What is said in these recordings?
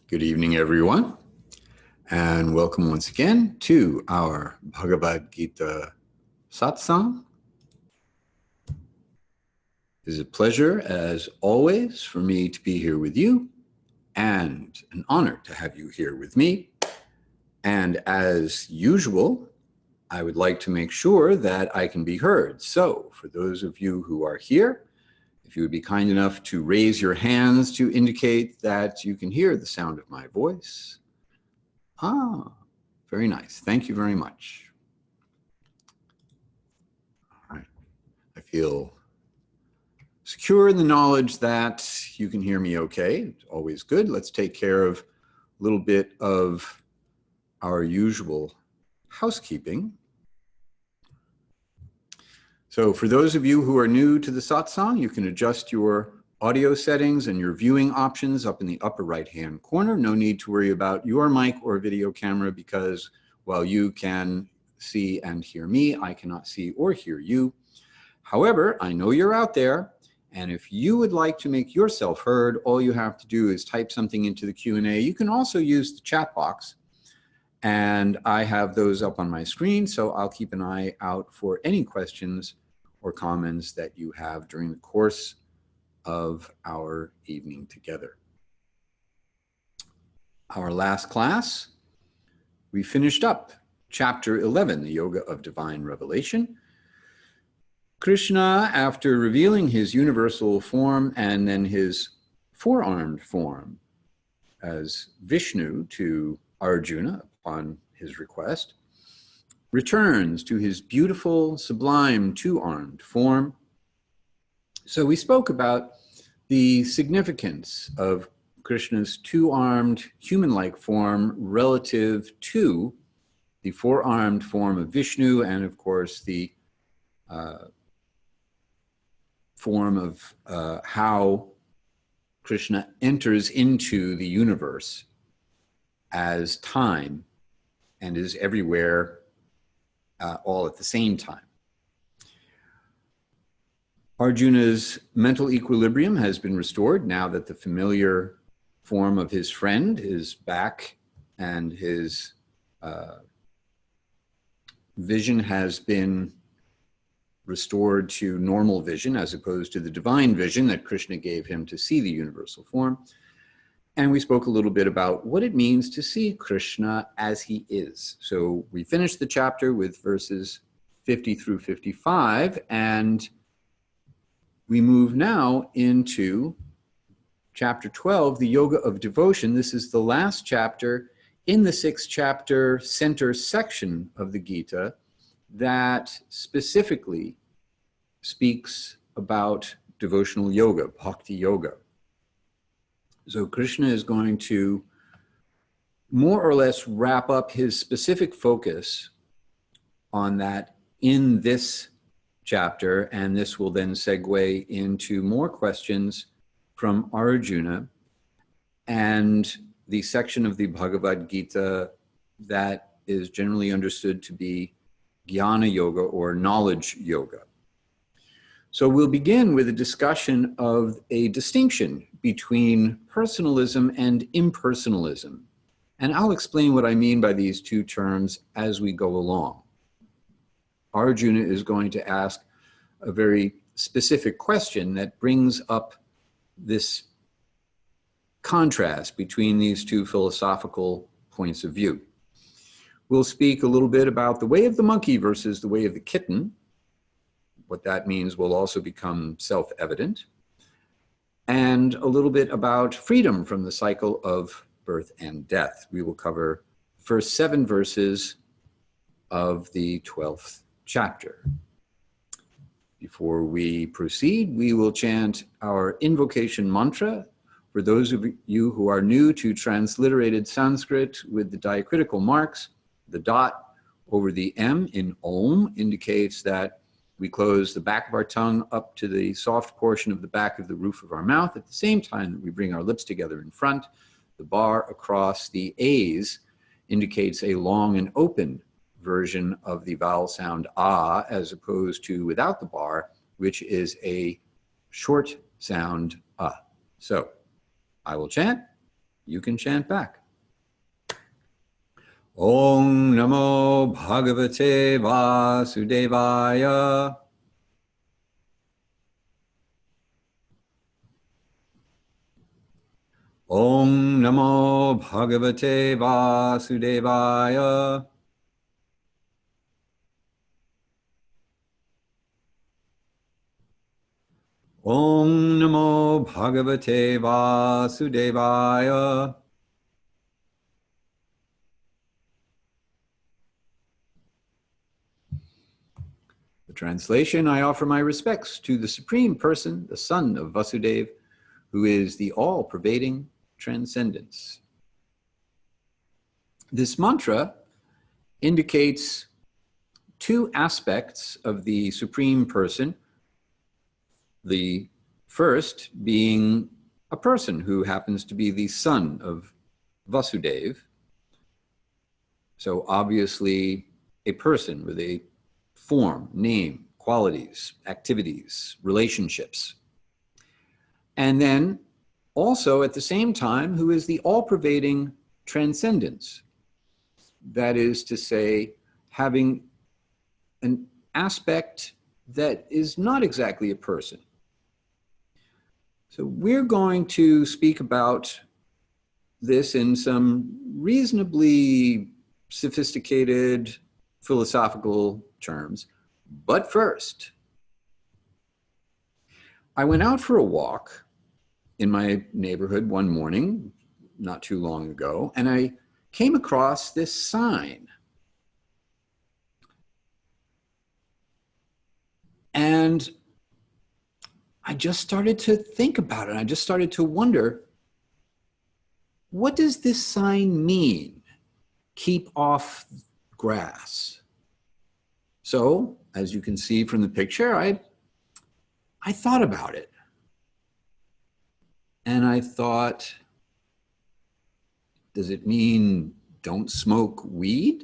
Good evening, everyone, and welcome once again to our Bhagavad-gita Satsang. It is a pleasure, as always, for me to be here with you, and an honor to have you here with me. And as usual, I would like to make sure that I can be heard. So for those of you who are here, if you would be kind enough to raise your hands to indicate that you can hear the sound of my voice. Ah, very nice. Thank you very much. All right. I feel secure in the knowledge that you can hear me okay. It's always good. Let's take care of a little bit of our usual housekeeping. So for those of you who are new to the satsang, you can adjust your audio settings and your viewing options up in the upper right-hand corner. No need to worry about your mic or video camera because while you can see and hear me, I cannot see or hear you. However, I know you're out there, and if you would like to make yourself heard, all you have to do is type something into the Q&A. You can also use the chat box, and I have those up on my screen, so I'll keep an eye out for any questions or comments that you have during the course of our evening together. Our last class, we finished up chapter 11, the Yoga of Divine Revelation. Krishna, after revealing his universal form and then his four-armed form as Vishnu to Arjuna upon his request, returns to his beautiful, sublime, two-armed form. So we spoke about the significance of Krishna's two-armed, human-like form relative to the four-armed form of Vishnu and, of course, the form of how Krishna enters into the universe as time and is everywhere all at the same time. Arjuna's mental equilibrium has been restored now that the familiar form of his friend is back and his vision has been restored to normal vision as opposed to the divine vision that Krishna gave him to see the universal form. And we spoke a little bit about what it means to see Krishna as he is. So we finished the chapter with verses 50 through 55, and we move now into chapter 12, the Yoga of Devotion. This is the last chapter in the 6th chapter center section of the Gita that specifically speaks about devotional yoga, bhakti yoga. So Krishna is going to more or less wrap up his specific focus on that in this chapter, and this will then segue into more questions from Arjuna and the section of the Bhagavad-gita that is generally understood to be jnana yoga or knowledge yoga. So we'll begin with a discussion of a distinction between personalism and impersonalism. And I'll explain what I mean by these two terms as we go along. Arjuna is going to ask a very specific question that brings up this contrast between these two philosophical points of view. We'll speak a little bit about the way of the monkey versus the way of the kitten. What that means will also become self-evident. And a little bit about freedom from the cycle of birth and death. We will cover the first 7 verses of the 12th chapter. Before we proceed, we will chant our invocation mantra. For those of you who are new to transliterated Sanskrit with the diacritical marks, the dot over the M in Om indicates that we close the back of our tongue up to the soft portion of the back of the roof of our mouth at the same time that we bring our lips together in front. The bar across the A's indicates a long and open version of the vowel sound ah, as opposed to without the bar, which is a short sound ah. So I will chant You can chant back. Om Namo Bhagavate Vasudevaya. Om Namo Bhagavate Vasudevaya. Om Namo Bhagavate Vasudevaya. The translation: I offer my respects to the Supreme Person, the Son of Vasudeva, who is the all-pervading transcendence. This mantra indicates two aspects of the Supreme Person. The first being a person who happens to be the son of Vasudeva. So obviously a person with a form, name, qualities, activities, relationships. And then also at the same time, who is the all-pervading transcendence. That is to say, having an aspect that is not exactly a person. So we're going to speak about this in some reasonably sophisticated philosophical terms. But first, I went out for a walk in my neighborhood one morning, not too long ago, and I came across this sign. And I just started to think about it. I just started to wonder, what does this sign mean? Keep off grass. So, as you can see from the picture, I thought about it. And I thought, does it mean don't smoke weed?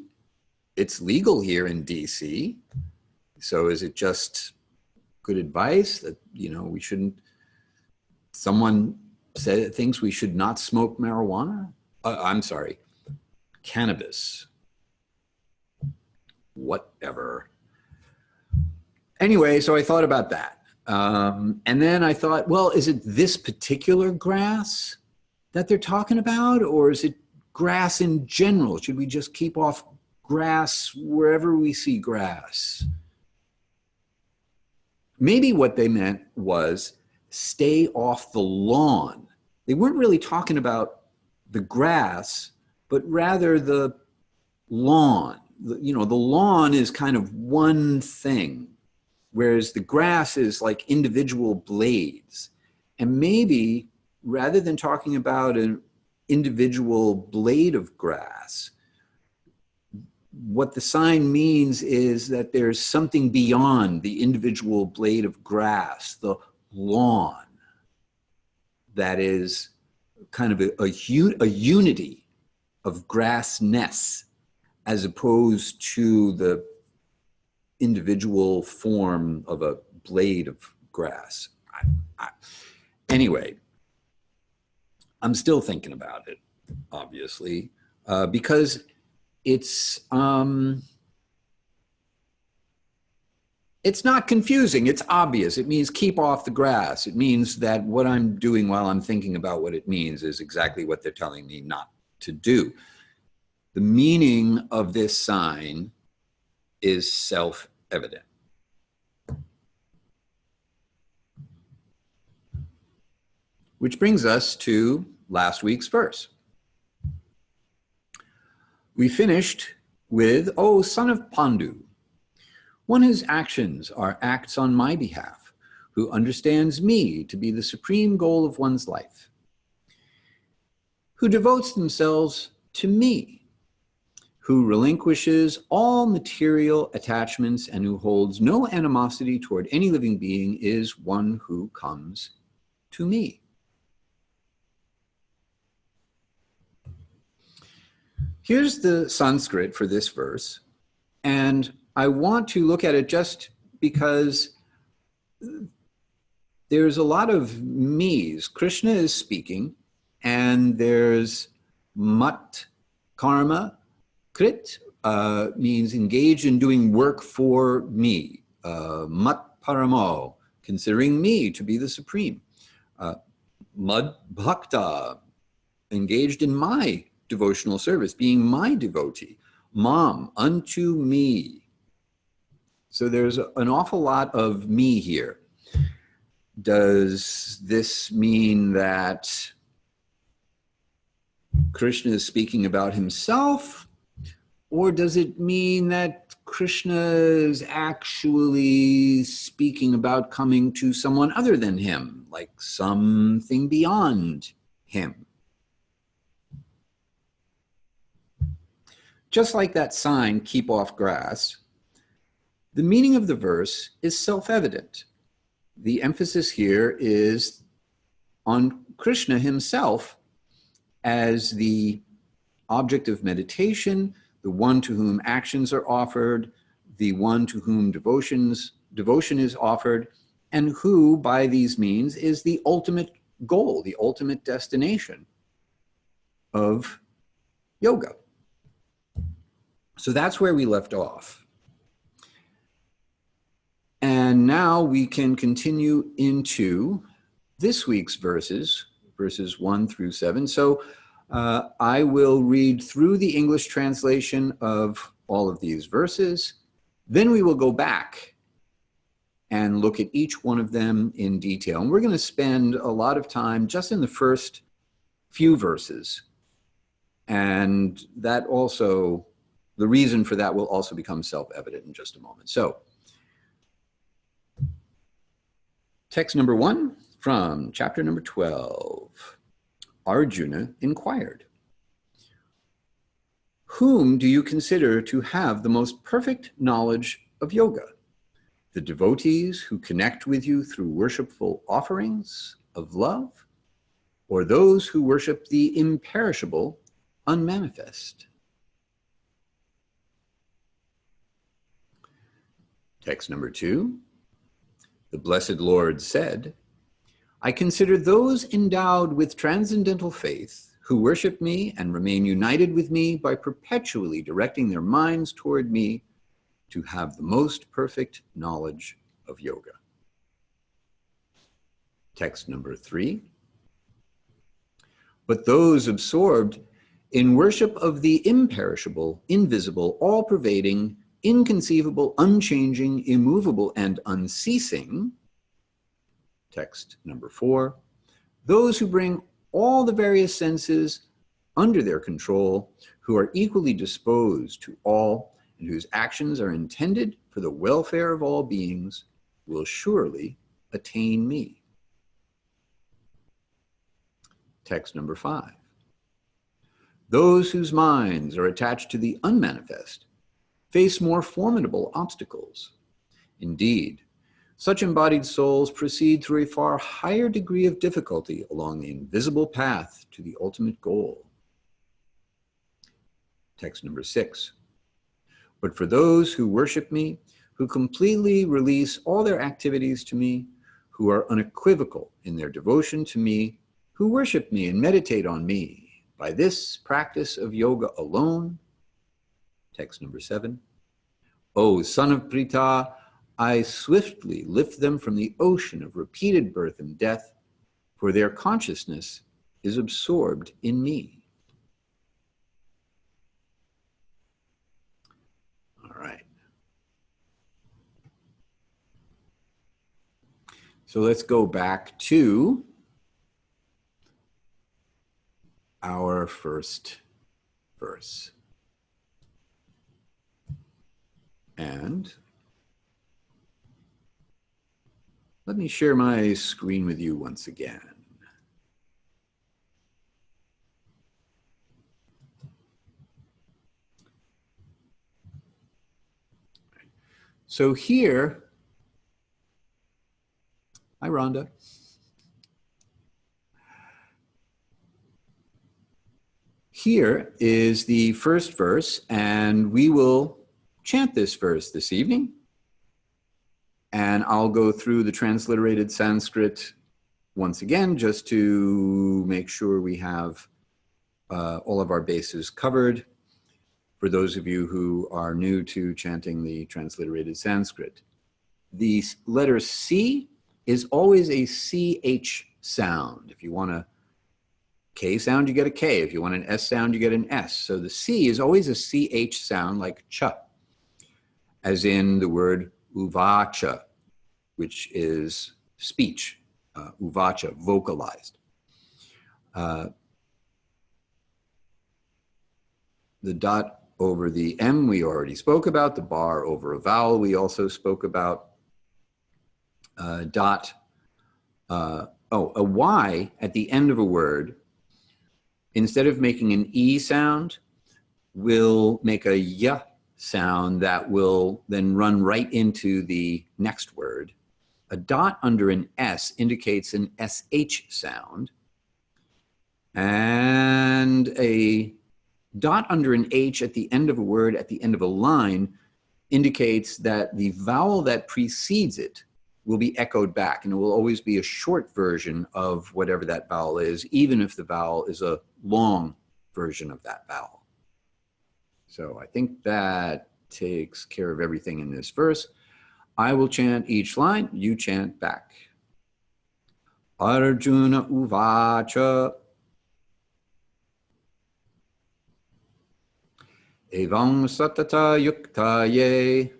It's legal here in DC. So is it just good advice that, we shouldn't, someone thinks we should not smoke marijuana? I'm sorry, cannabis. Whatever. Anyway, so I thought about that. And then I thought, well, is it this particular grass that they're talking about? Or is it grass in general? Should we just keep off grass wherever we see grass? Maybe what they meant was stay off the lawn. They weren't really talking about the grass, but rather the lawn. The lawn is kind of one thing, whereas the grass is like individual blades. And maybe rather than talking about an individual blade of grass, what the sign means is that there's something beyond the individual blade of grass, the lawn, that is kind of a unity of grassness, as opposed to the individual form of a blade of grass. Anyway, I'm still thinking about it, obviously, because it's not confusing. It's obvious. It means keep off the grass. It means that what I'm doing while I'm thinking about what it means is exactly what they're telling me not to do. The meaning of this sign is self-evident. Which brings us to last week's verse. We finished with, O son of Pandu, one whose actions are acts on my behalf, who understands me to be the supreme goal of one's life, who devotes themselves to me, who relinquishes all material attachments and who holds no animosity toward any living being, is one who comes to me. Here's the Sanskrit for this verse, and I want to look at it just because there's a lot of me's. Krishna is speaking, And there's mat karma krit, means engaged in doing work for me. Mat paramo, considering me to be the supreme. Mad bhakta, engaged in my devotional service, being my devotee. Mam, unto me. So there's an awful lot of me here. Does this mean that Krishna is speaking about himself? Or does it mean that Krishna is actually speaking about coming to someone other than him, like something beyond him? Just like that sign, keep off grass, the meaning of the verse is self-evident. The emphasis here is on Krishna himself as the object of meditation, the one to whom actions are offered, the one to whom devotion is offered, and who, by these means, is the ultimate goal, the ultimate destination of yoga. So that's where we left off. And now we can continue into this week's verses 1 through 7. So I will read through the English translation of all of these verses. Then we will go back and look at each one of them in detail. And we're going to spend a lot of time just in the first few verses. And that also, the reason for that will also become self-evident in just a moment. So, text number 1 from chapter number 12. Arjuna inquired, "Whom do you consider to have the most perfect knowledge of yoga? The devotees who connect with you through worshipful offerings of love, or those who worship the imperishable, unmanifest?" Text number 2. The Blessed Lord said, "I consider those endowed with transcendental faith who worship me and remain united with me by perpetually directing their minds toward me to have the most perfect knowledge of yoga." Text number 3. But those absorbed in worship of the imperishable, invisible, all-pervading, inconceivable, unchanging, immovable, and unceasing. Text number 4. Those who bring all the various senses under their control, who are equally disposed to all, and whose actions are intended for the welfare of all beings, will surely attain me. Text number 5. Those whose minds are attached to the unmanifest face more formidable obstacles. Indeed, such embodied souls proceed through a far higher degree of difficulty along the invisible path to the ultimate goal. Text number 6. But for those who worship me, who completely release all their activities to me, who are unequivocal in their devotion to me, who worship me and meditate on me, by this practice of yoga alone. Text number 7. O son of Pritha, I swiftly lift them from the ocean of repeated birth and death, for their consciousness is absorbed in me. All right. So let's go back to our first verse. And let me share my screen with you once again. So here, hi Rhonda. Here is the first verse, and we will chant this verse this evening. And I'll go through the transliterated Sanskrit once again, just to make sure we have all of our bases covered, for those of you who are new to chanting the transliterated Sanskrit, the letter C is always a CH sound. If you want a K sound, you get a K. If you want an S sound, you get an S. So the C is always a CH sound, like ch, as in the word uvacha, which is speech, uvacha, vocalized. The dot over the M we already spoke about, the bar over a vowel we also spoke about. A Y at the end of a word, instead of making an E sound, will make a Y sound that will then run right into the next word. A dot under an S indicates an SH sound, and a dot under an H at the end of a word, at the end of a line, indicates that the vowel that precedes it will be echoed back, and it will always be a short version of whatever that vowel is, even if the vowel is a long version of that vowel. So I think that takes care of everything in this verse. I will chant each line, you chant back. Arjuna uvacha evam satata yuktaye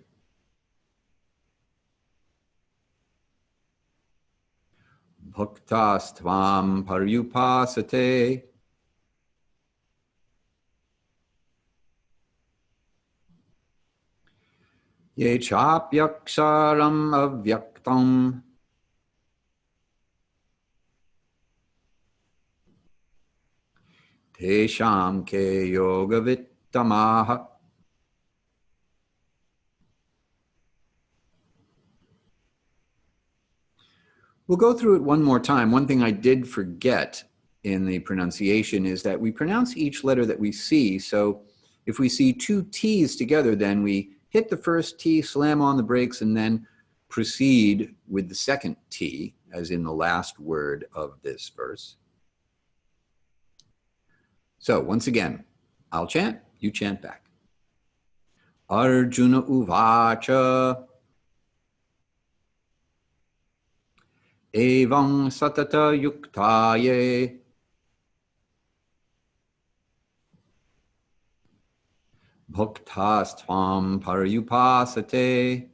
bhaktastvam paryupasate ye chapyaksharam avyaktam tesham ke yogavitamaha. We'll go through it one more time. One thing I did forget in the pronunciation is that we pronounce each letter that we see. So if we see two T's together, then we hit the first T, slam on the brakes, and then proceed with the second T, as in the last word of this verse. So once again, I'll chant, you chant back. Arjuna uvacha evam satata yuktaye bhaktastvam paryupasate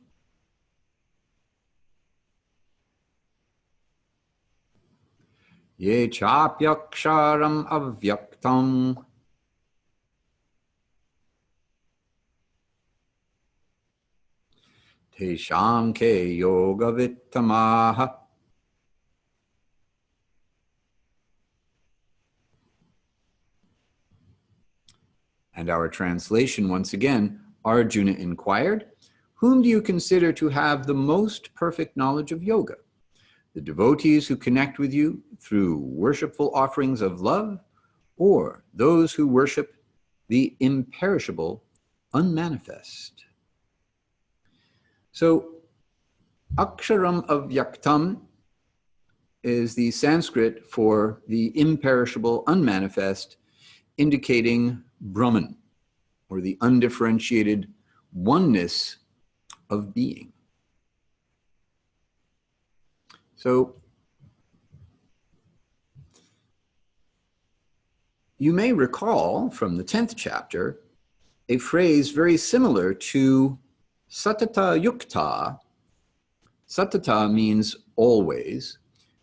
ye chapyaksharam avyaktam tesham ke yogavitamaha. And our translation, once again, Arjuna inquired, whom do you consider to have the most perfect knowledge of yoga? The devotees who connect with you through worshipful offerings of love, or those who worship the imperishable, unmanifest? So, aksharam avyaktam is the Sanskrit for the imperishable, unmanifest, indicating Brahman, or the undifferentiated oneness of being. So you may recall from the 10th chapter a phrase very similar to satata yukta. Satata means always.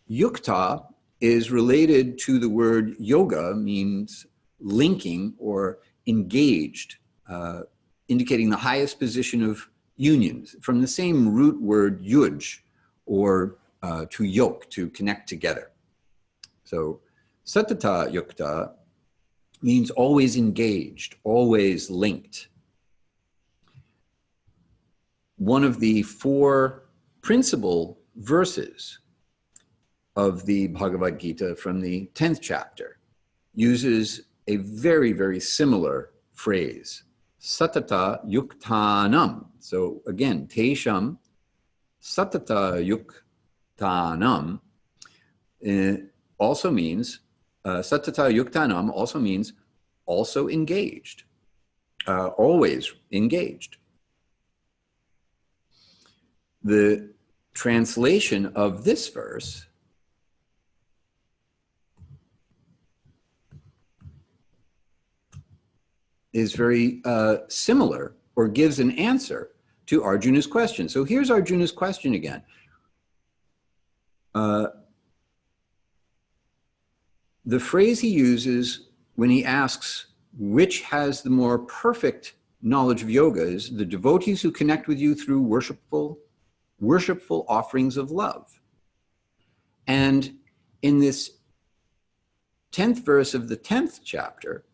Yukta is related to the word yoga, means linking or engaged, indicating the highest position of unions, from the same root word yuj, or to yoke, to connect together. So satata yukta means always engaged, always linked. One of the four principal verses of the Bhagavad-gita from the 10th chapter uses a very, very similar phrase, satata yuktanam. So again, tesham satata yuktanam also means, satata yuktanam also means also engaged, always engaged. The translation of this verse is very similar, or gives an answer to Arjuna's question. So here's Arjuna's question again. The phrase he uses when he asks which has the more perfect knowledge of yoga is the devotees who connect with you through worshipful offerings of love. And in this 10th verse of the 10th chapter,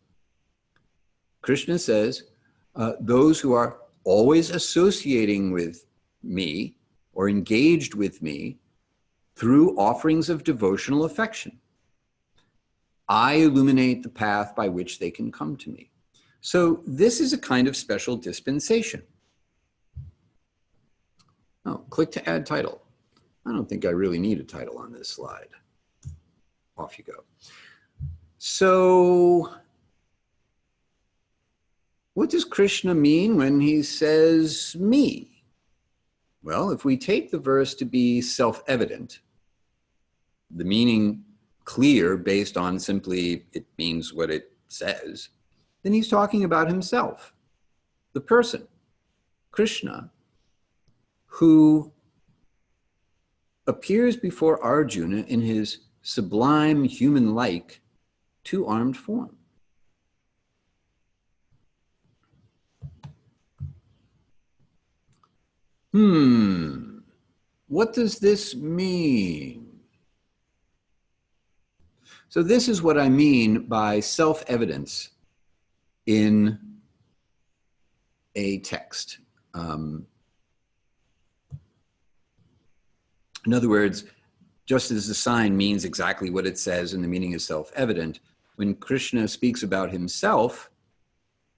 Krishna says, those who are always associating with me or engaged with me through offerings of devotional affection, I illuminate the path by which they can come to me. So this is a kind of special dispensation. Oh, click to add title. I don't think I really need a title on this slide. Off you go. So what does Krishna mean when he says me? Well, if we take the verse to be self-evident, the meaning clear based on simply it means what it says, then he's talking about himself, the person, Krishna, who appears before Arjuna in his sublime human-like two-armed form. What does this mean? So this is what I mean by self-evidence in a text. In other words, just as the sign means exactly what it says and the meaning is self-evident, when Krishna speaks about himself,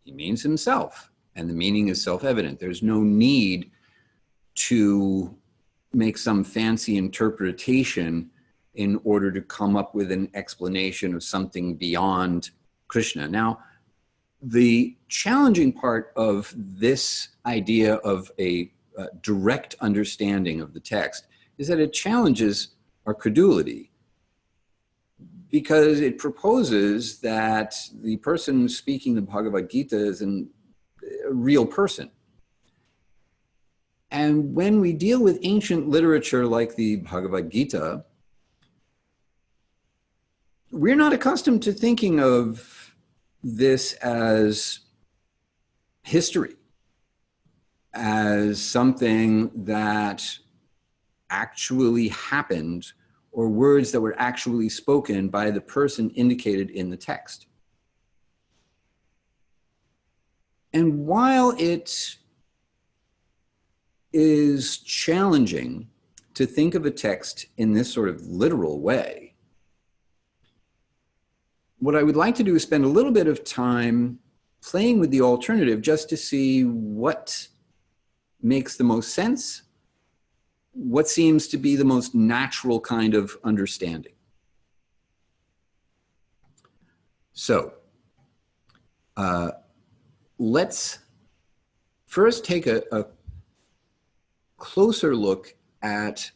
he means himself, and the meaning is self-evident. There's no need to make some fancy interpretation in order to come up with an explanation of something beyond Krishna. Now, the challenging part of this idea of a direct understanding of the text is that it challenges our credulity, because it proposes that the person speaking the Bhagavad-gita is a real person. And when we deal with ancient literature like the Bhagavad-gita, we're not accustomed to thinking of this as history, as something that actually happened, or words that were actually spoken by the person indicated in the text. And while it is challenging to think of a text in this sort of literal way, what I would like to do is spend a little bit of time playing with the alternative just to see what makes the most sense, what seems to be the most natural kind of understanding. So let's first take a closer look at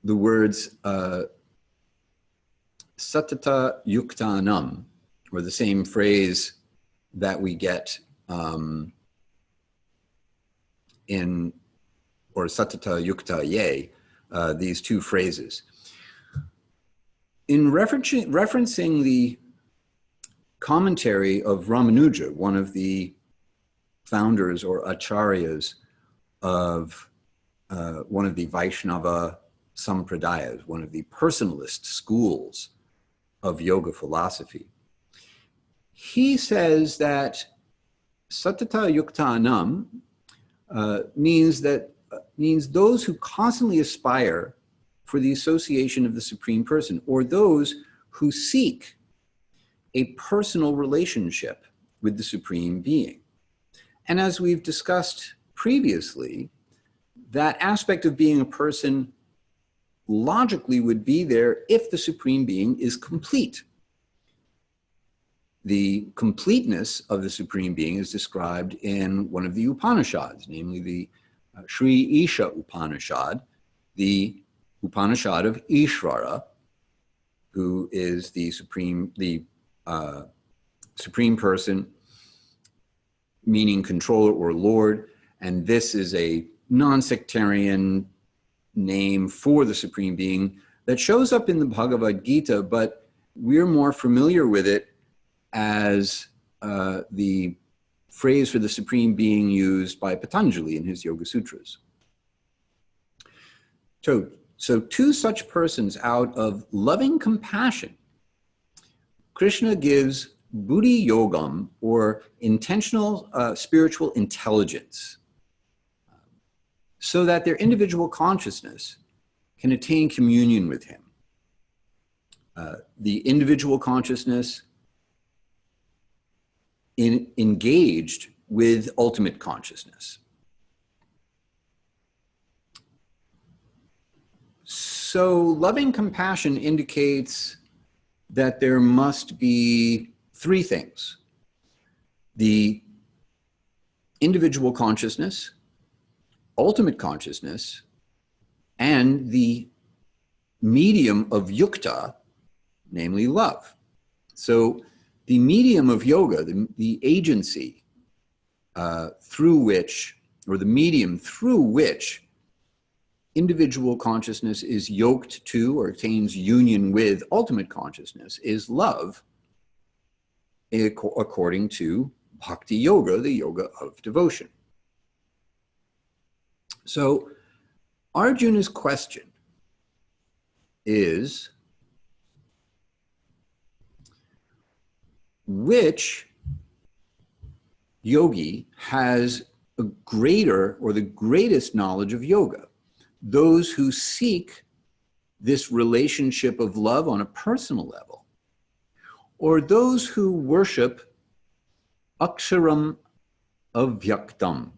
the words satata yuktanam, or the same phrase that we get or satata yukta ye, these two phrases. In referencing the commentary of Ramanuja, one of the founders or acharyas of one of the Vaishnava sampradayas, one of the personalist schools of yoga philosophy, he says that satata yuktanam means those who constantly aspire for the association of the Supreme Person, or those who seek a personal relationship with the Supreme Being. And as we've discussed previously, that aspect of being a person logically would be there if the Supreme Being is complete. The completeness of the Supreme Being is described in one of the Upanishads, namely the Sri Isha Upanishad, the Upanishad of Ishvara, who is the supreme person, meaning controller or lord. And this is a non-sectarian name for the Supreme Being that shows up in the Bhagavad-gita, but we're more familiar with it as the phrase for the Supreme Being used by Patanjali in his Yoga Sutras. So to such persons, out of loving compassion, Krishna gives buddhi yogam, or intentional spiritual intelligence, so that their individual consciousness can attain communion with him. The individual consciousness engaged with ultimate consciousness. So loving compassion indicates that there must be three things: the individual consciousness, ultimate consciousness, and the medium of yukta, namely love. So the medium of yoga, the agency through which, or the medium through which individual consciousness is yoked to or attains union with ultimate consciousness, is love, according to bhakti yoga, the yoga of devotion. So Arjuna's question is, which yogi has a greater or the greatest knowledge of yoga? Those who seek this relationship of love on a personal level, or those who worship aksharam avyaktam,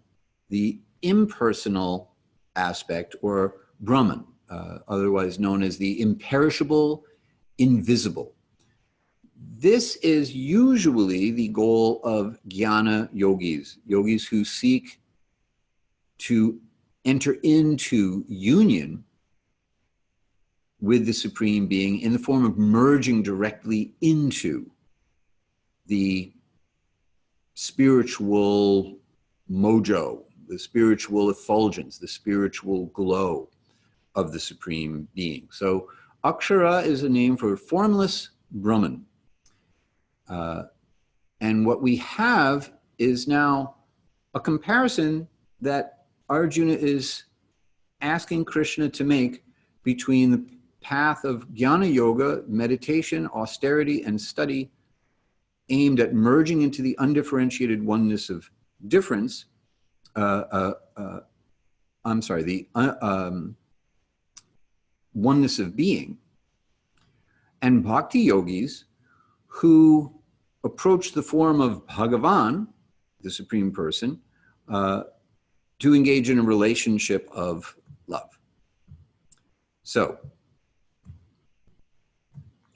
the impersonal aspect, or Brahman, otherwise known as the imperishable, invisible. This is usually the goal of jnana yogis, yogis who seek to enter into union with the Supreme Being in the form of merging directly into the spiritual mojo, the spiritual effulgence, the spiritual glow of the Supreme Being. So Akshara is a name for formless Brahman. And what we have is now a comparison that Arjuna is asking Krishna to make between the path of jnana yoga, meditation, austerity, and study aimed at merging into the undifferentiated oneness of difference, oneness of being, and bhakti yogis who approach the form of Bhagavan, the Supreme Person, to engage in a relationship of love. So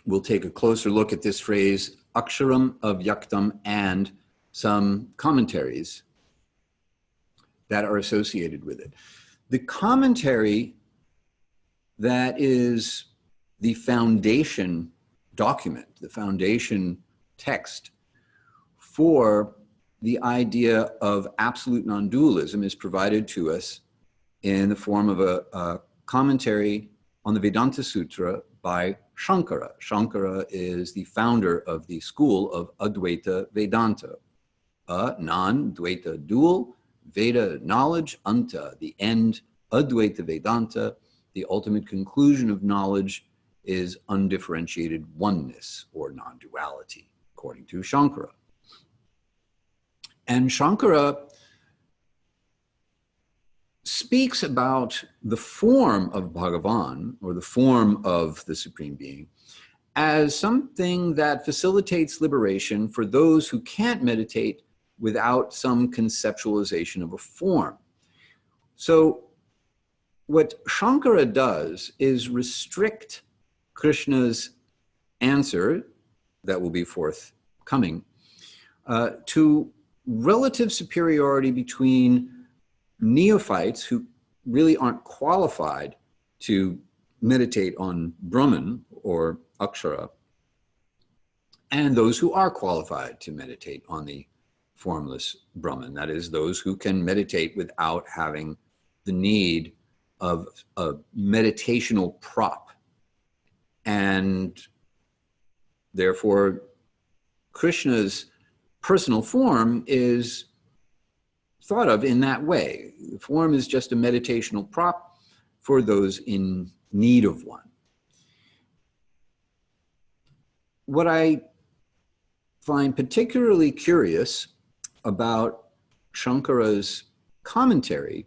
we'll take a closer look at this phrase, aksharam avyaktam, and some commentaries that are associated with it. The commentary that is the foundation document, the foundation text for the idea of absolute non-dualism is provided to us in the form of a commentary on the Vedanta-sutra by Sankara. Sankara is the founder of the school of Advaita Vedanta, a non-Dvaita dual, Veda knowledge, Anta, the end, Advaita Vedanta, the ultimate conclusion of knowledge is undifferentiated oneness or non-duality, according to Sankara. And Sankara speaks about the form of Bhagavan, or the form of the Supreme Being, as something that facilitates liberation for those who can't meditate without some conceptualization of a form. So what Sankara does is restrict Krishna's answer that will be forthcoming to relative superiority between neophytes who really aren't qualified to meditate on Brahman or Akshara, and those who are qualified to meditate on the formless Brahman. That is, those who can meditate without having the need of a meditational prop. And therefore, Krishna's personal form is thought of in that way. The form is just a meditational prop for those in need of one. What I find particularly curious about Shankara's commentary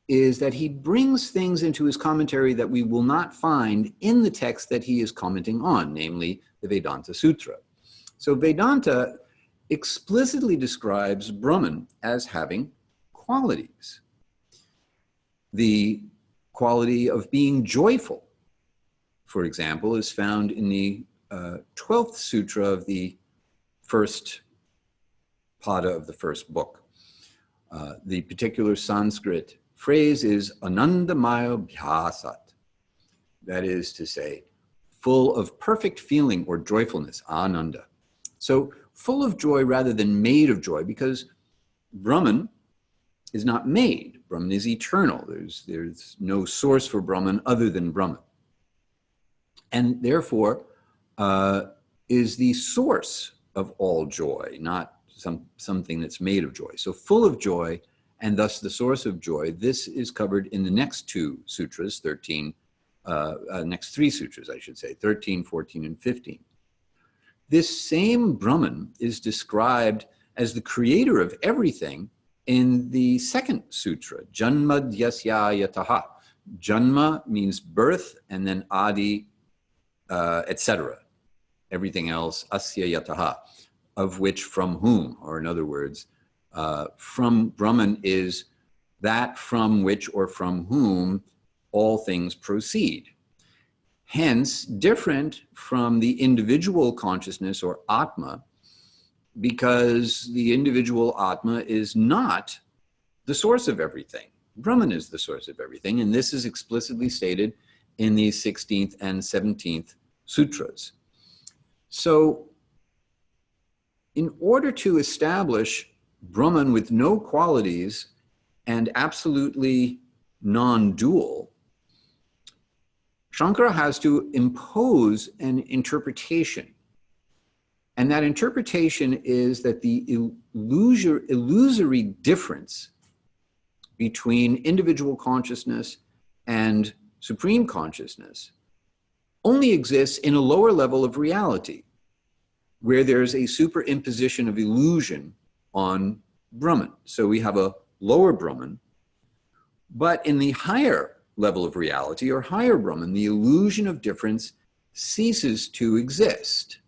is that he brings things into his commentary that we will not find in the text that he is commenting on, namely the Vedanta-sutra. So Vedanta explicitly describes Brahman as having qualities. The quality of being joyful, for example, is found in the 12th sutra of the first pada of the first book. The particular Sanskrit phrase is anandamaya bhyasat. That is to say, full of perfect feeling or joyfulness, ananda. So full of joy rather than made of joy, because Brahman is not made. Brahman is eternal. There's no source for Brahman other than Brahman. And therefore is the source of all joy, not something that's made of joy. So full of joy, and thus the source of joy. This is covered in the next two sutras, next three sutras, I should say, 13, 14, and 15. This same Brahman is described as the creator of everything in the second sutra, Janma Dyasya Yataha. Janma means birth, and then Adi, etc. Everything else, Asya Yataha, of which from whom, or in other words, from Brahman is that from which or from whom all things proceed. Hence, different from the individual consciousness or Atma, because the individual Atma is not the source of everything. Brahman is the source of everything, and this is explicitly stated in the 16th and 17th sutras. So, in order to establish Brahman with no qualities and absolutely non-dual, Shankara has to impose an interpretation. And that interpretation is that the illusory difference between individual consciousness and supreme consciousness only exists in a lower level of reality, where there's a superimposition of illusion on Brahman. So we have a lower Brahman, but in the higher level of reality, or higher Brahman, the illusion of difference ceases to exist.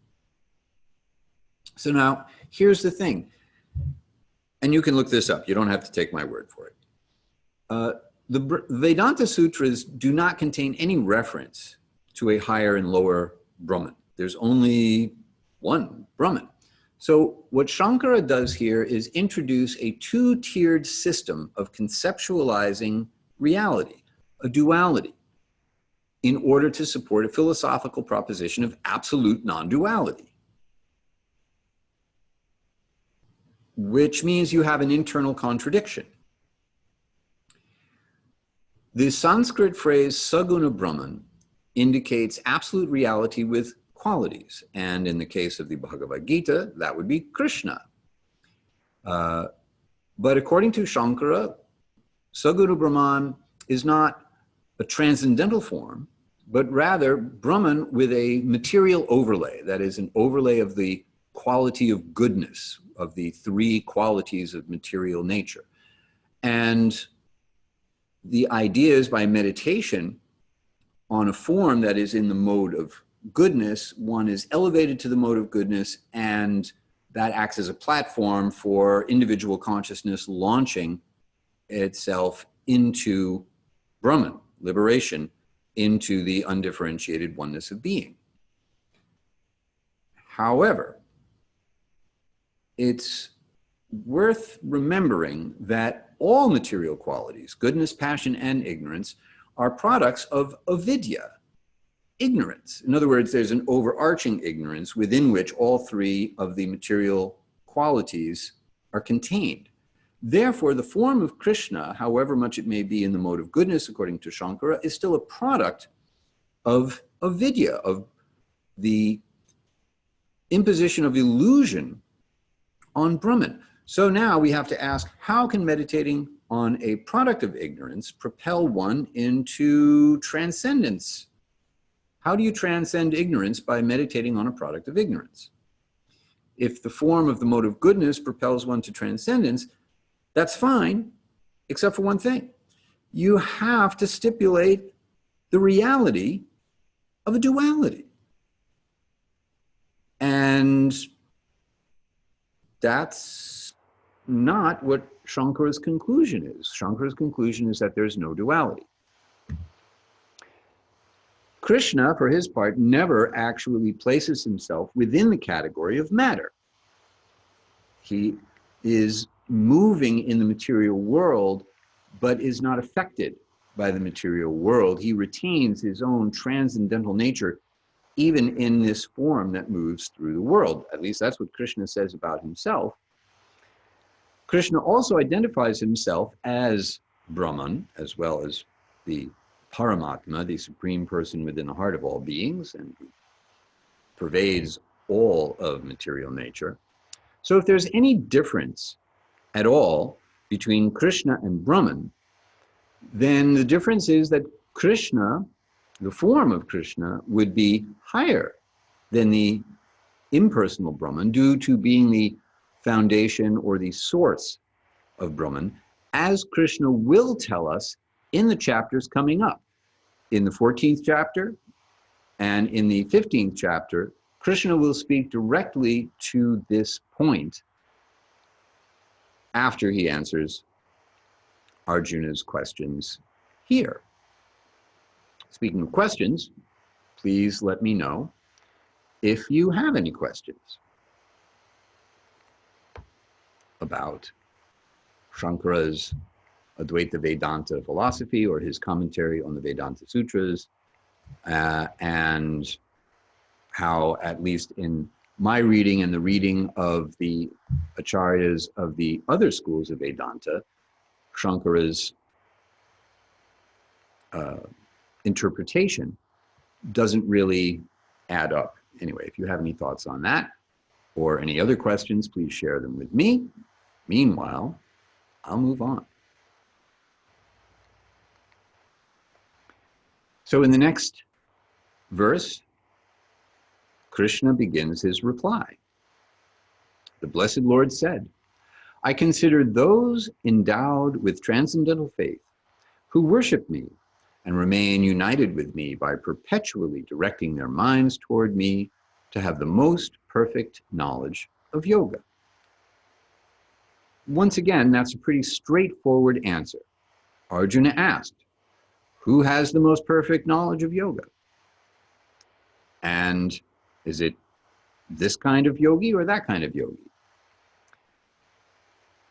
So now, here's the thing, and you can look this up. You don't have to take my word for it. The Vedanta Sutras do not contain any reference to a higher and lower Brahman. There's only one Brahman. So what Sankara does here is introduce a two-tiered system of conceptualizing reality, a duality, in order to support a philosophical proposition of absolute non-duality, which means you have an internal contradiction. The Sanskrit phrase Saguna Brahman indicates absolute reality with qualities. And in the case of the Bhagavad-gita, that would be Krishna. But according to Shankara, Saguna Brahman is not a transcendental form, but rather Brahman with a material overlay, that is an overlay of the quality of goodness, of the three qualities of material nature. And the idea is by meditation on a form that is in the mode of goodness, one is elevated to the mode of goodness, and that acts as a platform for individual consciousness launching itself into Brahman, liberation into the undifferentiated oneness of being. However, it's worth remembering that all material qualities, goodness, passion, and ignorance, are products of avidya, ignorance. In other words, there's an overarching ignorance within which all three of the material qualities are contained. Therefore, the form of Krishna, however much it may be in the mode of goodness, according to Sankara, is still a product of avidya, of the imposition of illusion on Brahman. So now we have to ask, how can meditating on a product of ignorance propel one into transcendence? How do you transcend ignorance by meditating on a product of ignorance? If the form of the mode of goodness propels one to transcendence, that's fine, except for one thing. You have to stipulate the reality of a duality. And that's not what Shankara's conclusion is. Shankara's conclusion is that there's no duality. Krishna, for his part, never actually places himself within the category of matter. He is moving in the material world, but is not affected by the material world. He retains his own transcendental nature, even in this form that moves through the world. At least that's what Krishna says about himself. Krishna also identifies himself as Brahman, as well as the Paramatma, the supreme person within the heart of all beings, and who pervades all of material nature. So if there's any difference at all between Krishna and Brahman, then the difference is that Krishna, the form of Krishna, would be higher than the impersonal Brahman due to being the foundation or the source of Brahman, as Krishna will tell us in the chapters coming up. In the 14th chapter and in the 15th chapter, Krishna will speak directly to this point after he answers Arjuna's questions here. Speaking of questions, please let me know if you have any questions about Shankara's Advaita Vedanta philosophy or his commentary on the Vedanta-sutras, and how, at least in my reading and the reading of the acharyas of the other schools of Vedanta, Shankara's interpretation doesn't really add up. Anyway, if you have any thoughts on that or any other questions, please share them with me. Meanwhile, I'll move on. So in the next verse, Krishna begins his reply. The Blessed Lord said, I consider those endowed with transcendental faith who worship me and remain united with me by perpetually directing their minds toward me to have the most perfect knowledge of yoga. Once again, that's a pretty straightforward answer. Arjuna asked, who has the most perfect knowledge of yoga? And is it this kind of yogi or that kind of yogi?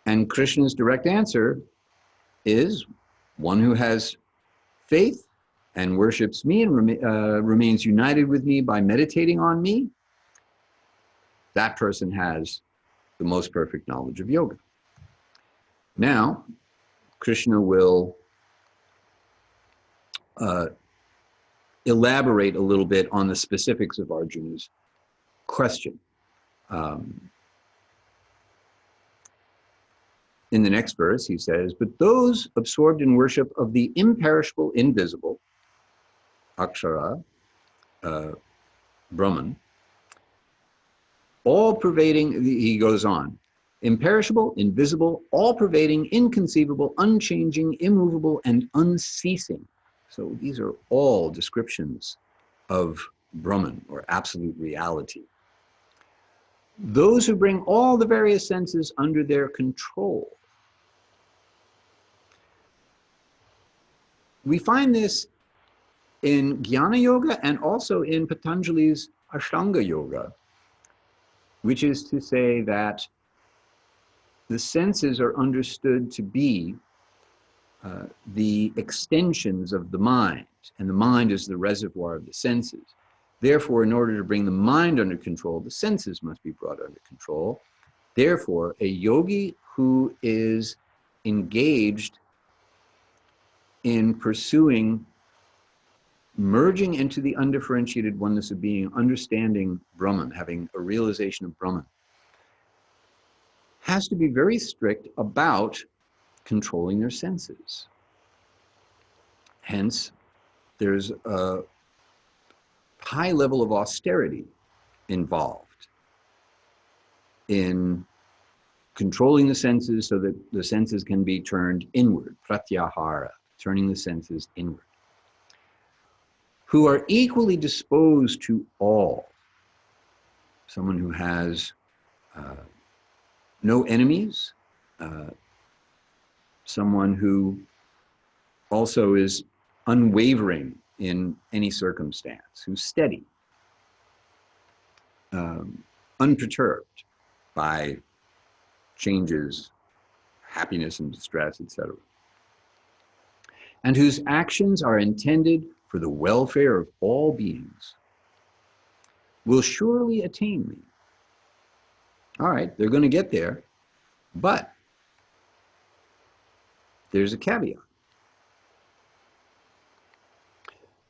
And Krishna's direct answer is one who has faith and worships me and remains united with me by meditating on me. That person has the most perfect knowledge of yoga. Now, Krishna will elaborate a little bit on the specifics of Arjuna's question. In the next verse, he says, but those absorbed in worship of the imperishable, invisible, Akshara, Brahman, all-pervading, he goes on, imperishable, invisible, all-pervading, inconceivable, unchanging, immovable, and unceasing. So these are all descriptions of Brahman, or absolute reality. Those who bring all the various senses under their control. we find this in Jnana Yoga and also in Patanjali's Ashtanga Yoga, which is to say that the senses are understood to be the extensions of the mind, and the mind is the reservoir of the senses. Therefore, in order to bring the mind under control, the senses must be brought under control. Therefore, a yogi who is engaged in pursuing merging into the undifferentiated oneness of being, understanding Brahman, having a realization of Brahman, has to be very strict about controlling their senses. Hence, there's a high level of austerity involved in controlling the senses so that the senses can be turned inward, pratyahara, turning the senses inward, who are equally disposed to all. Someone who has no enemies, someone who also is unwavering in any circumstance, who's steady, unperturbed by changes, happiness and distress, etc. And whose actions are intended for the welfare of all beings, will surely attain me. All right, they're going to get there, but there's a caveat.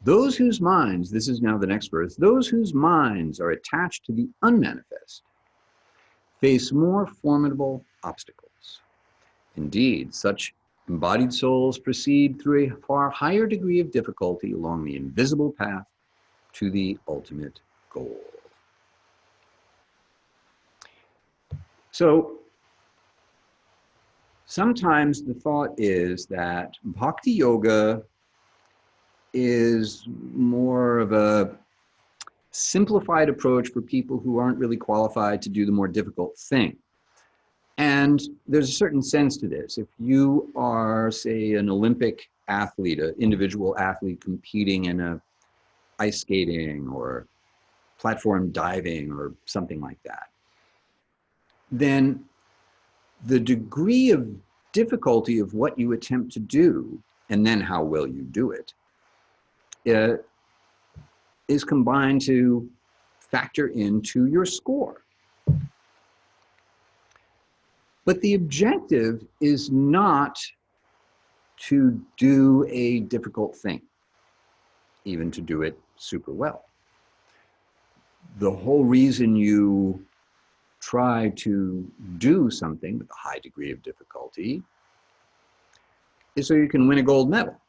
Those whose minds, this is now the next verse, those whose minds are attached to the unmanifest face more formidable obstacles. Indeed, such embodied souls proceed through a far higher degree of difficulty along the invisible path to the ultimate goal. So, sometimes the thought is that bhakti yoga is more of a simplified approach for people who aren't really qualified to do the more difficult thing. And there's a certain sense to this. If you are, say, an Olympic athlete, an individual athlete competing in a ice skating or platform diving or something like that, then the degree of difficulty of what you attempt to do, and then how well you do it, is combined to factor into your score. But the objective is not to do a difficult thing, even to do it super well. The whole reason you try to do something with a high degree of difficulty is so you can win a gold medal.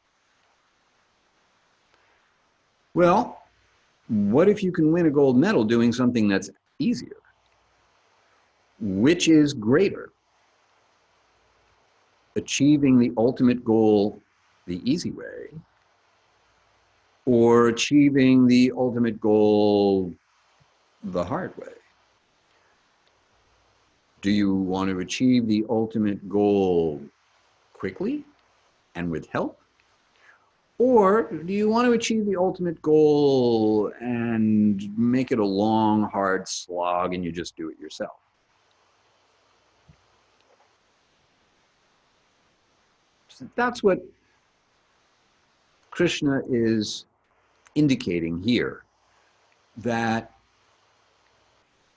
Well, what if you can win a gold medal doing something that's easier? Which is greater? Achieving the ultimate goal the easy way, or achieving the ultimate goal the hard way? Do you want to achieve the ultimate goal quickly and with help? Or do you want to achieve the ultimate goal and make it a long, hard slog and you just do it yourself? So that's what Krishna is indicating here, that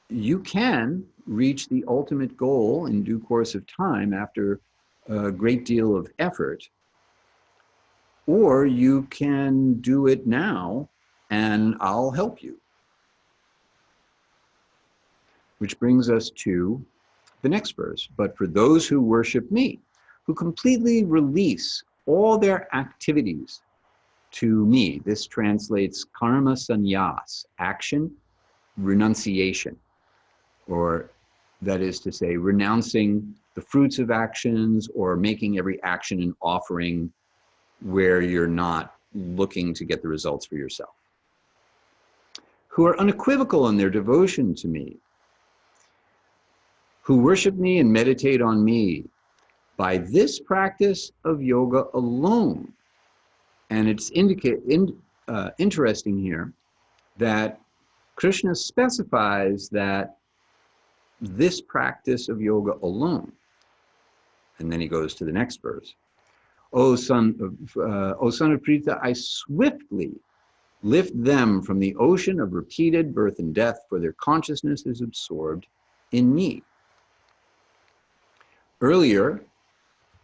you can reach the ultimate goal in due course of time after a great deal of effort, or you can do it now and I'll help you. Which brings us to the next verse. But for those who worship me, who completely release all their activities to me, this translates karma sannyas, action, renunciation, or that is to say, renouncing the fruits of actions or making every action an offering where you're not looking to get the results for yourself. Who are unequivocal in their devotion to me, who worship me and meditate on me by this practice of yoga alone, And it's interesting here that Krishna specifies that this practice of yoga alone, and then he goes to the next verse, O son of Pritha, I swiftly lift them from the ocean of repeated birth and death, for their consciousness is absorbed in me. Earlier,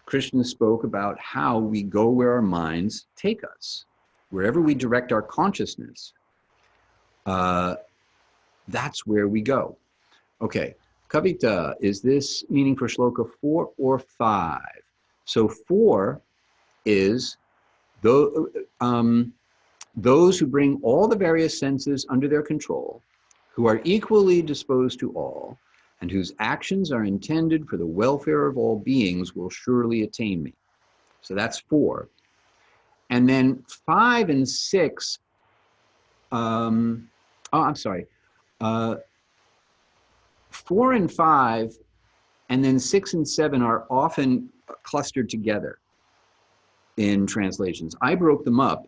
Krishna spoke about how we go where our minds take us. Wherever we direct our consciousness, that's where we go. Okay, Kavita, is this meaning for shloka 4 or 5? So 4 is those who bring all the various senses under their control, who are equally disposed to all, and whose actions are intended for the welfare of all beings will surely attain me. So that's 4. And then 5 and 6, 4 and 5, and then 6 and 7 are often clustered together in translations. I broke them up,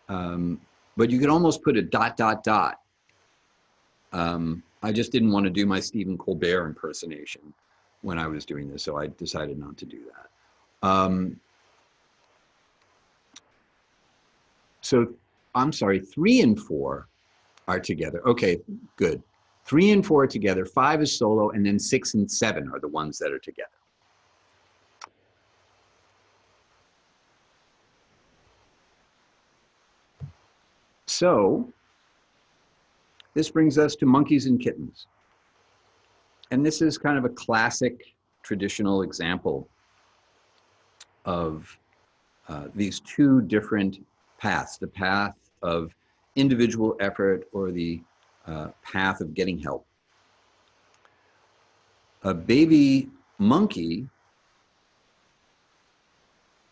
but you could almost put a ... I just didn't want to do my Stephen Colbert impersonation when I was doing this, so I decided not to do that. So I'm sorry, 3 and 4 are together. Okay, good. 3 and 4 are together, 5 is solo, and then 6 and 7 are the ones that are together. So this brings us to monkeys and kittens. And this is kind of a classic traditional example of these two different paths, the path of individual effort or the path of getting help. A baby monkey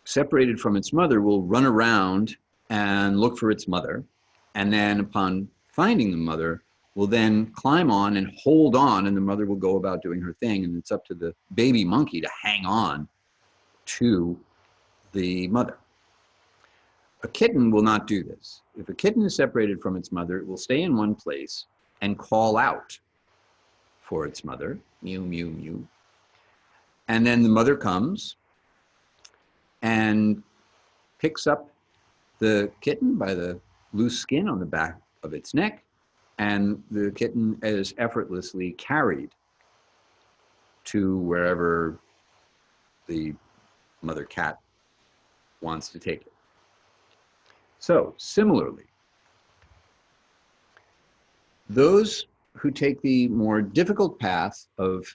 separated from its mother will run around and look for its mother, and then upon finding the mother will then climb on and hold on, and the mother will go about doing her thing, and it's up to the baby monkey to hang on to the mother. A kitten will not do this. If a kitten is separated from its mother, it will stay in one place and call out for its mother, mew, mew, mew. And then the mother comes and picks up the kitten by the loose skin on the back of its neck, and the kitten is effortlessly carried to wherever the mother cat wants to take it. So, similarly, those who take the more difficult path of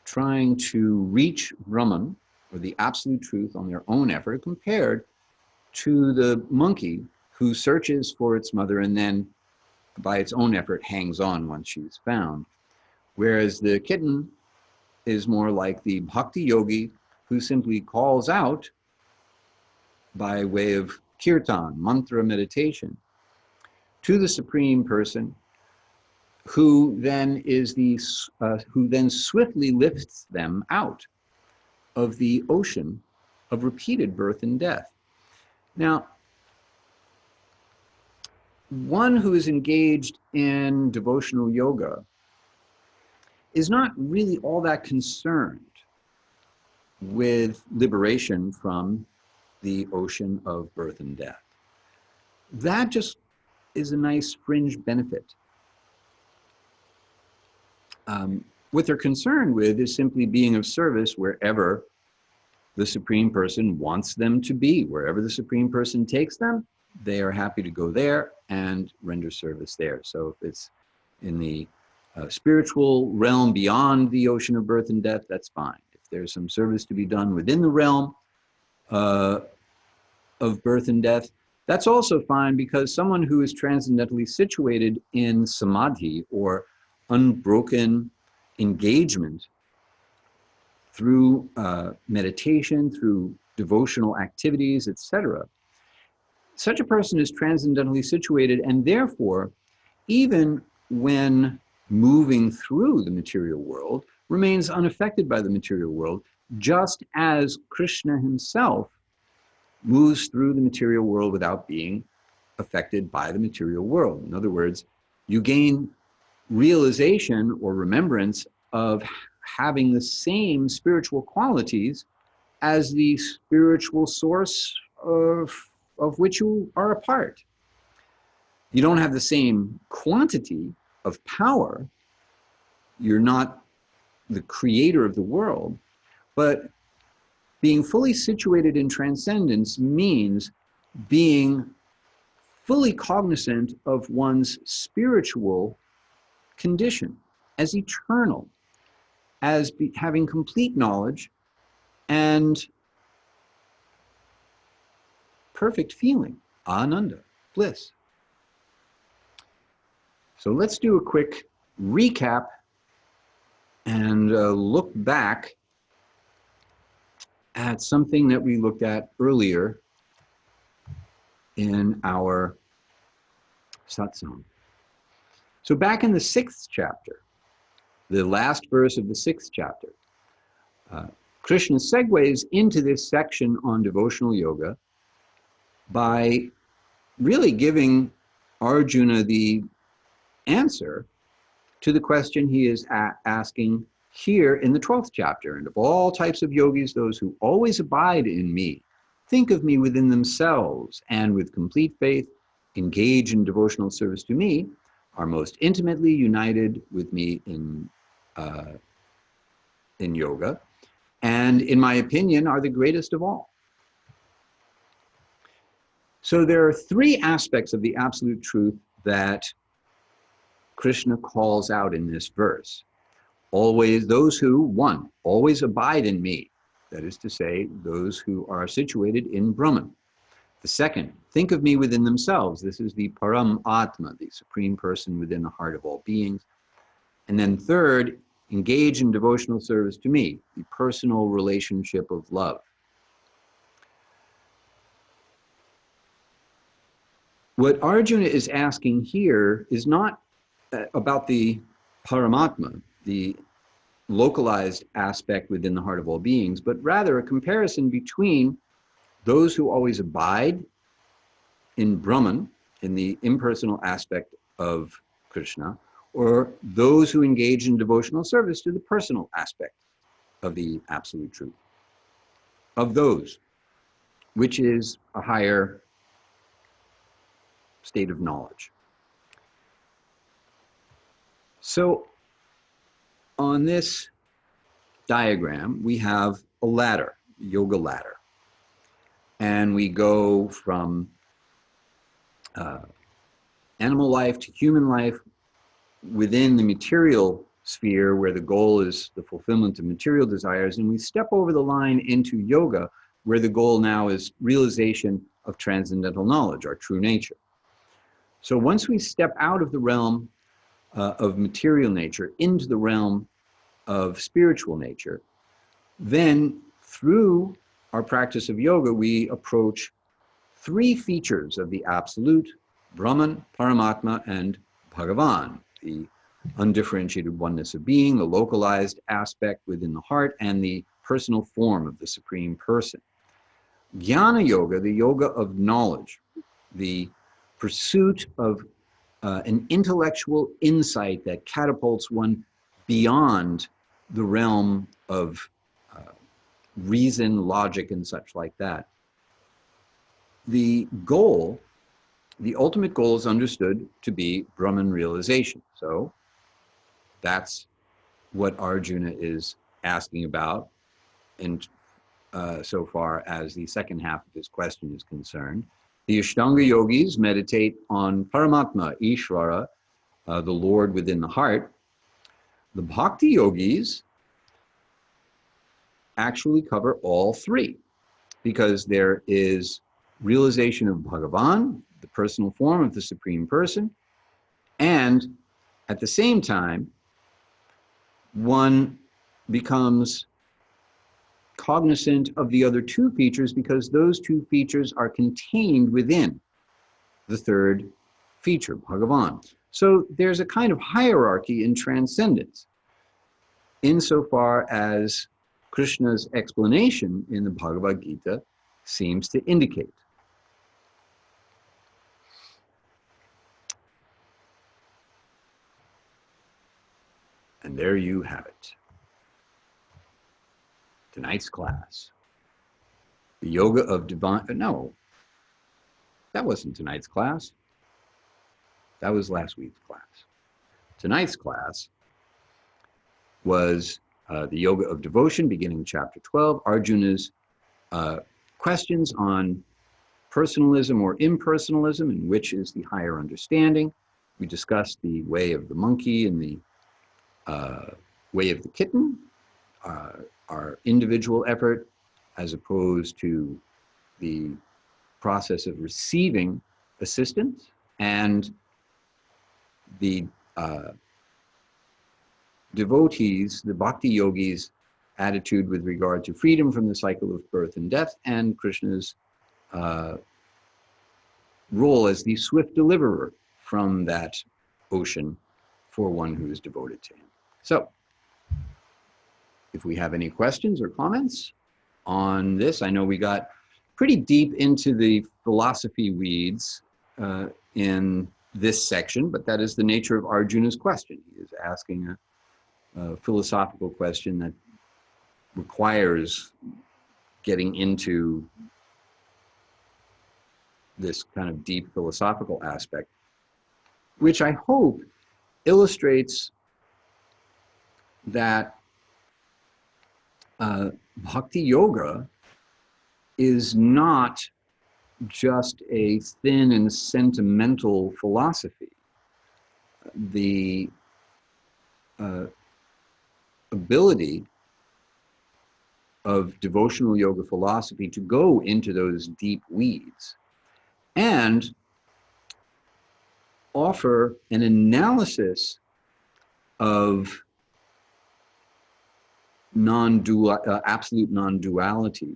trying to reach Brahman, or the absolute truth, on their own effort, compared to the monkey who searches for its mother and then, by its own effort, hangs on once she's found. Whereas the kitten is more like the bhakti yogi who simply calls out by way of kirtan, mantra meditation, to the Supreme Person, who then is who then swiftly lifts them out of the ocean of repeated birth and death. Now, one who is engaged in devotional yoga is not really all that concerned with liberation from the ocean of birth and death. That just is a nice fringe benefit. What they're concerned with is simply being of service wherever the Supreme Person wants them to be. Wherever the Supreme Person takes them, they are happy to go there and render service there. So if it's in the spiritual realm beyond the ocean of birth and death, that's fine. If there's some service to be done within the realm of birth and death, that's also fine, because someone who is transcendently situated in samadhi, or unbroken engagement through meditation, through devotional activities, etc., such a person is transcendently situated, and therefore, even when moving through the material world, remains unaffected by the material world, just as Krishna himself moves through the material world without being affected by the material world. In other words, you gain realization or remembrance of having the same spiritual qualities as the spiritual source of which you are a part. You don't have the same quantity of power. You're not the creator of the world, but being fully situated in transcendence means being fully cognizant of one's spiritual condition as eternal, as having complete knowledge and perfect feeling, ananda, bliss. So let's do a quick recap and look back at something that we looked at earlier in our satsang. So back in the 6th chapter, the last verse of the 6th chapter, Krishna segues into this section on devotional yoga by really giving Arjuna the answer to the question he is asking here in the 12th chapter. And of all types of yogis, those who always abide in me, think of me within themselves, and with complete faith engage in devotional service to me, are most intimately united with me in yoga, and in my opinion are the greatest of all. So there are 3 aspects of the absolute truth that Krishna calls out in this verse. Always, those who, 1, always abide in me, that is to say, those who are situated in Brahman. The 2nd, think of me within themselves. This is the Param Atma, the Supreme Person within the heart of all beings. And then 3rd, engage in devotional service to me, the personal relationship of love. What Arjuna is asking here is not about the Paramatma, the localized aspect within the heart of all beings, but rather a comparison between those who always abide in Brahman, in the impersonal aspect of Krishna, or those who engage in devotional service to the personal aspect of the absolute truth. Of those, which is a higher state of knowledge. So on this diagram, we have a ladder, yoga ladder. And we go from animal life to human life within the material sphere, where the goal is the fulfillment of material desires, and we step over the line into yoga, where the goal now is realization of transcendental knowledge, our true nature. So once we step out of the realm of material nature into the realm of spiritual nature, then through our practice of yoga, we approach 3 features of the absolute: Brahman, Paramatma, and Bhagavan, the undifferentiated oneness of being, the localized aspect within the heart, and the personal form of the Supreme Person. Jnana Yoga, the yoga of knowledge, the pursuit of an intellectual insight that catapults one beyond the realm of reason, logic, and such like that. The goal, the ultimate goal, is understood to be Brahman realization. So that's what Arjuna is asking about, and so far as the second half of his question is concerned. The Ashtanga yogis meditate on Paramatma, Ishvara, the Lord within the heart. The Bhakti yogis actually cover all 3, because there is realization of Bhagavan, the personal form of the Supreme Person, and at the same time, one becomes cognizant of the other 2 features, because those 2 features are contained within the 3rd feature, Bhagavan. So there's a kind of hierarchy in transcendence, insofar as Krishna's explanation in the Bhagavad-gita seems to indicate. And there you have it. Tonight's class. The yoga of divine, no, that wasn't tonight's class. That was last week's class. Tonight's class was the yoga of devotion, beginning chapter 12, Arjuna's questions on personalism or impersonalism, and which is the higher understanding. We discussed the way of the monkey and the way of the kitten, our individual effort, as opposed to the process of receiving assistance, and the devotees, the bhakti yogis' attitude with regard to freedom from the cycle of birth and death, and Krishna's role as the swift deliverer from that ocean for one who is devoted to him. So, if we have any questions or comments on this, I know we got pretty deep into the philosophy weeds in this section, but that is the nature of Arjuna's question. He is asking a philosophical question that requires getting into this kind of deep philosophical aspect, which I hope illustrates that bhakti yoga is not just a thin and sentimental philosophy. The ability of devotional yoga philosophy to go into those deep weeds and offer an analysis of absolute non-duality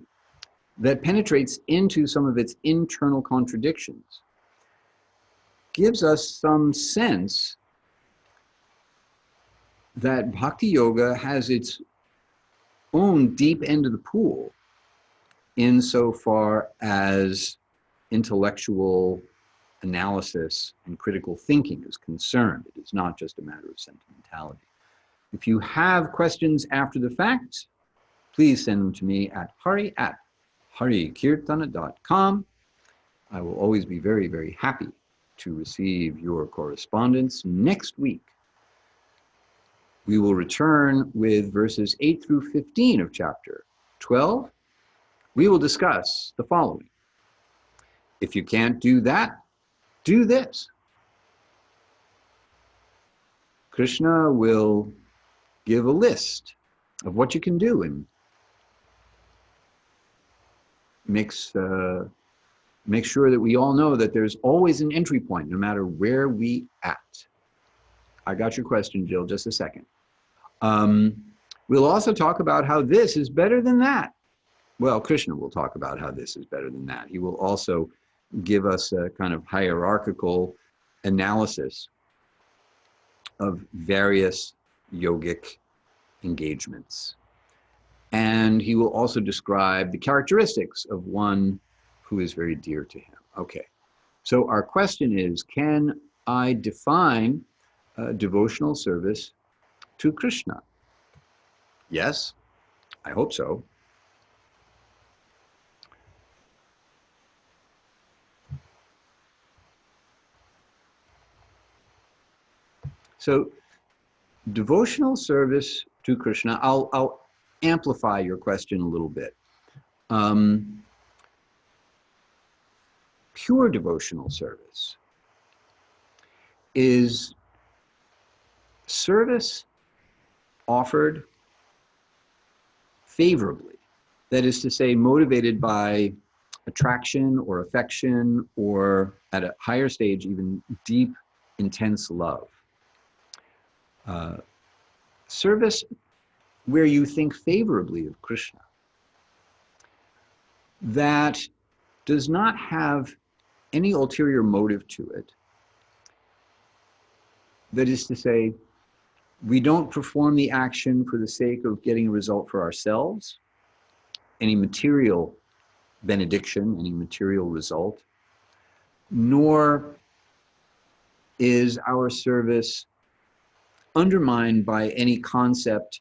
that penetrates into some of its internal contradictions, gives us some sense that bhakti yoga has its own deep end of the pool insofar as intellectual analysis and critical thinking is concerned. It is not just a matter of sentimentality. If you have questions after the fact, please send them to me at Hari@Hari-kirtana.com. I will always be very, very happy to receive your correspondence. Next week, we will return with verses 8 through 15 of chapter 12. We will discuss the following. If you can't do that, do this. Krishna will give a list of what you can do and make sure that we all know that there's always an entry point, no matter where we at. I got your question, Jill, just a second. We'll also talk about how this is better than that. Well, Krishna will talk about how this is better than that. He will also give us a kind of hierarchical analysis of various yogic engagements. And he will also describe the characteristics of one who is very dear to him. Okay, so our question is, can I define devotional service to Krishna? Yes, I hope so. So, devotional service to Krishna, I'll amplify your question a little bit. Pure devotional service is service offered favorably. That is to say, motivated by attraction or affection, or at a higher stage, even deep, intense love. Service where you think favorably of Krishna, that does not have any ulterior motive to it. That is to say, we don't perform the action for the sake of getting a result for ourselves, any material benediction, any material result, nor is our service undermined by any concept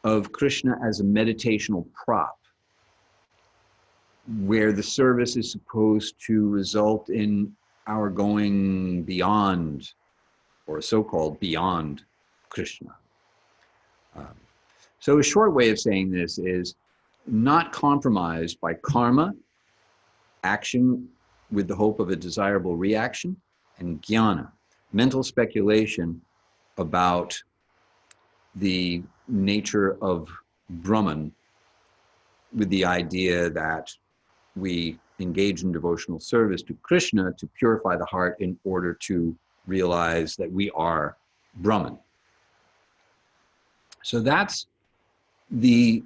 of Krishna as a meditational prop, where the service is supposed to result in our going beyond, or so-called beyond, Krishna. So a short way of saying this is not compromised by karma, action with the hope of a desirable reaction, and jnana, mental speculation about the nature of Brahman, with the idea that we engage in devotional service to Krishna to purify the heart in order to realize that we are Brahman. So that's the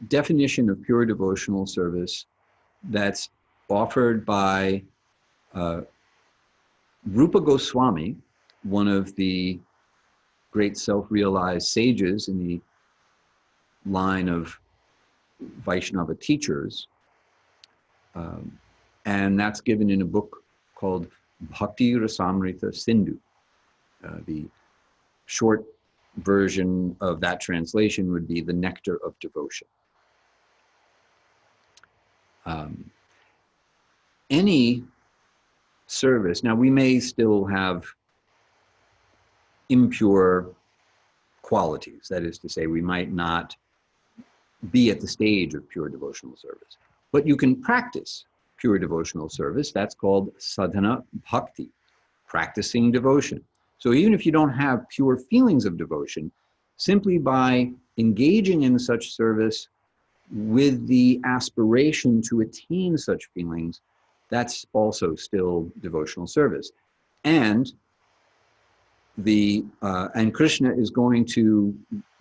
definition of pure devotional service that's offered by Rupa Goswami, one of the great self-realized sages in the line of Vaishnava teachers. And that's given in a book called Bhakti Rasamrita Sindhu. The short version of that translation would be the nectar of devotion. Any service, now we may still have impure qualities, that is to say, we might not be at the stage of pure devotional service, but you can practice pure devotional service. That's called sadhana bhakti, practicing devotion. So even if you don't have pure feelings of devotion, simply by engaging in such service with the aspiration to attain such feelings, that's also still devotional service. And Krishna is going to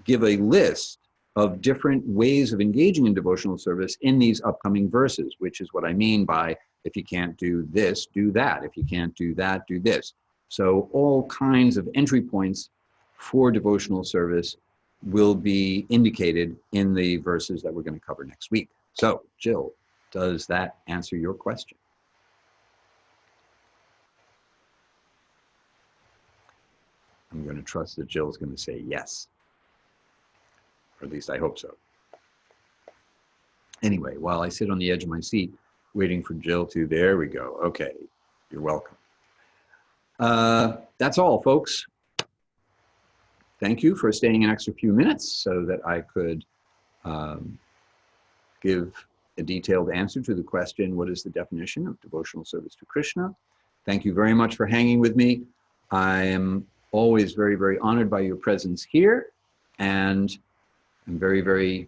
give a list of different ways of engaging in devotional service in these upcoming verses, which is what I mean by, if you can't do this, do that. If you can't do that, do this. So all kinds of entry points for devotional service will be indicated in the verses that we're going to cover next week. So, Jill, does that answer your question? I'm going to trust that Jill's going to say yes. Or at least I hope so. Anyway, while I sit on the edge of my seat, waiting for Jill to, there we go. Okay, you're welcome. That's all, folks. Thank you for staying an extra few minutes so that I could give a detailed answer to the question, what is the definition of devotional service to Krishna? Thank you very much for hanging with me. I am always very, very honored by your presence here, and I'm very, very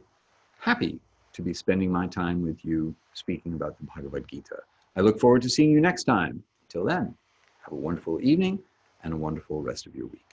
happy to be spending my time with you speaking about the Bhagavad-gita. I look forward to seeing you next time. Until then, have a wonderful evening and a wonderful rest of your week.